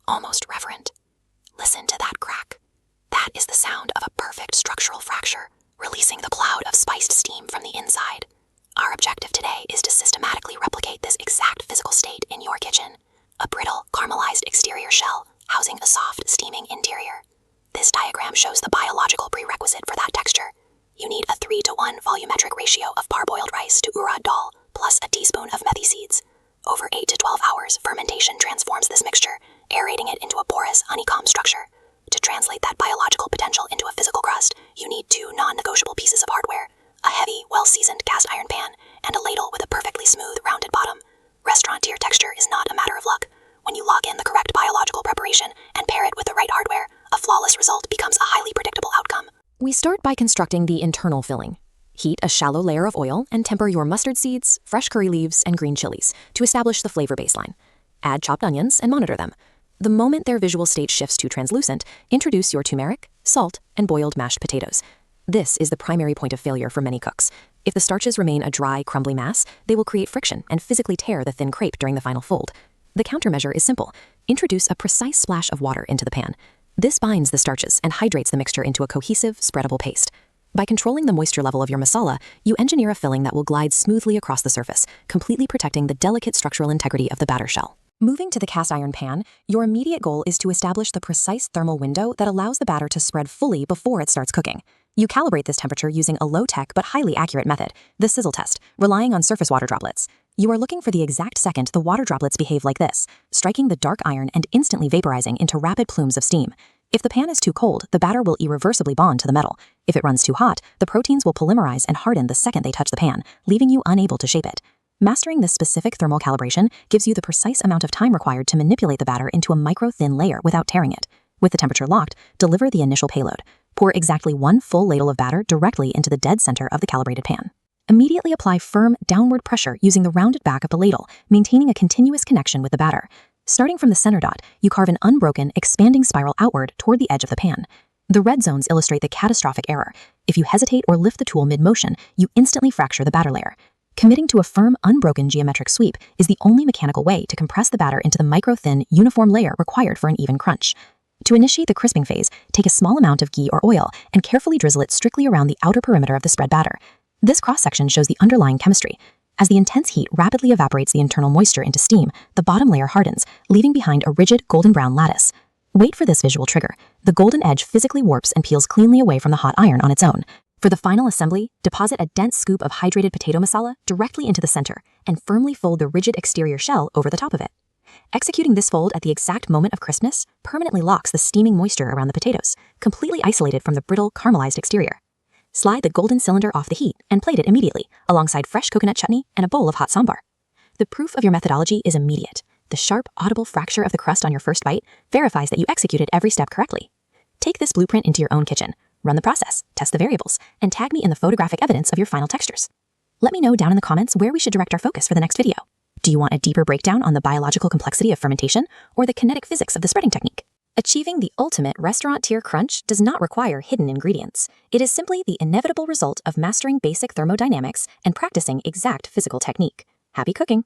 almost reverent. Listen to that crack. That is the sound of a perfect structural fracture, releasing the cloud of spiced steam from the inside. Our objective today is to systematically replicate this exact physical state in your kitchen. A brittle, caramelized exterior shell housing a soft, steaming interior. This diagram shows the biological prerequisite for that texture. You need a 3-to-1 volumetric ratio of parboiled rice to urad dal, plus a teaspoon of methi seeds. Over 8 to 12 hours, fermentation transforms this mixture, aerating it into a porous, honeycomb structure. To translate that biological potential into a physical crust, you need 2 non-negotiable pieces of hardware: a heavy, well-seasoned cast iron pan, and a ladle with a perfectly smooth, rounded bottom. Restaurant-tier texture is not a matter of luck. When you log in the correct biological preparation and pair it with the right hardware, a flawless result becomes a highly predictable outcome. We start by constructing the internal filling. Heat a shallow layer of oil and temper your mustard seeds, fresh curry leaves, and green chilies to establish the flavor baseline. Add chopped onions and monitor them. The moment their visual state shifts to translucent, introduce your turmeric, salt, and boiled mashed potatoes. This is the primary point of failure for many cooks. If the starches remain a dry, crumbly mass, they will create friction and physically tear the thin crepe during the final fold. The countermeasure is simple. Introduce a precise splash of water into the pan. This binds the starches and hydrates the mixture into a cohesive, spreadable paste. By controlling the moisture level of your masala, you engineer a filling that will glide smoothly across the surface, completely protecting the delicate structural integrity of the batter shell. Moving to the cast iron pan, your immediate goal is to establish the precise thermal window that allows the batter to spread fully before it starts cooking. You calibrate this temperature using a low-tech but highly accurate method, the sizzle test, relying on surface water droplets. You are looking for the exact second the water droplets behave like this, striking the dark iron and instantly vaporizing into rapid plumes of steam. If the pan is too cold, the batter will irreversibly bond to the metal. If it runs too hot, the proteins will polymerize and harden the second they touch the pan, leaving you unable to shape it. Mastering this specific thermal calibration gives you the precise amount of time required to manipulate the batter into a micro-thin layer without tearing it. With the temperature locked, deliver the initial payload. Pour exactly 1 full ladle of batter directly into the dead center of the calibrated pan. Immediately apply firm, downward pressure using the rounded back of the ladle, maintaining a continuous connection with the batter. Starting from the center dot, you carve an unbroken, expanding spiral outward toward the edge of the pan. The red zones illustrate the catastrophic error. If you hesitate or lift the tool mid-motion, you instantly fracture the batter layer. Committing to a firm, unbroken geometric sweep is the only mechanical way to compress the batter into the micro-thin, uniform layer required for an even crunch. To initiate the crisping phase, take a small amount of ghee or oil and carefully drizzle it strictly around the outer perimeter of the spread batter. This cross-section shows the underlying chemistry. As the intense heat rapidly evaporates the internal moisture into steam, the bottom layer hardens, leaving behind a rigid golden brown lattice. Wait for this visual trigger. The golden edge physically warps and peels cleanly away from the hot iron on its own. For the final assembly, deposit a dense scoop of hydrated potato masala directly into the center and firmly fold the rigid exterior shell over the top of it. Executing this fold at the exact moment of crispness permanently locks the steaming moisture around the potatoes, completely isolated from the brittle, caramelized exterior. Slide the golden cylinder off the heat and plate it immediately, alongside fresh coconut chutney and a bowl of hot sambar. The proof of your methodology is immediate. The sharp, audible fracture of the crust on your first bite verifies that you executed every step correctly. Take this blueprint into your own kitchen, run the process, test the variables, and tag me in the photographic evidence of your final textures. Let me know down in the comments where we should direct our focus for the next video. Do you want a deeper breakdown on the biological complexity of fermentation or the kinetic physics of the spreading technique? Achieving the ultimate restaurant-tier crunch does not require hidden ingredients. It is simply the inevitable result of mastering basic thermodynamics and practicing exact physical technique. Happy cooking!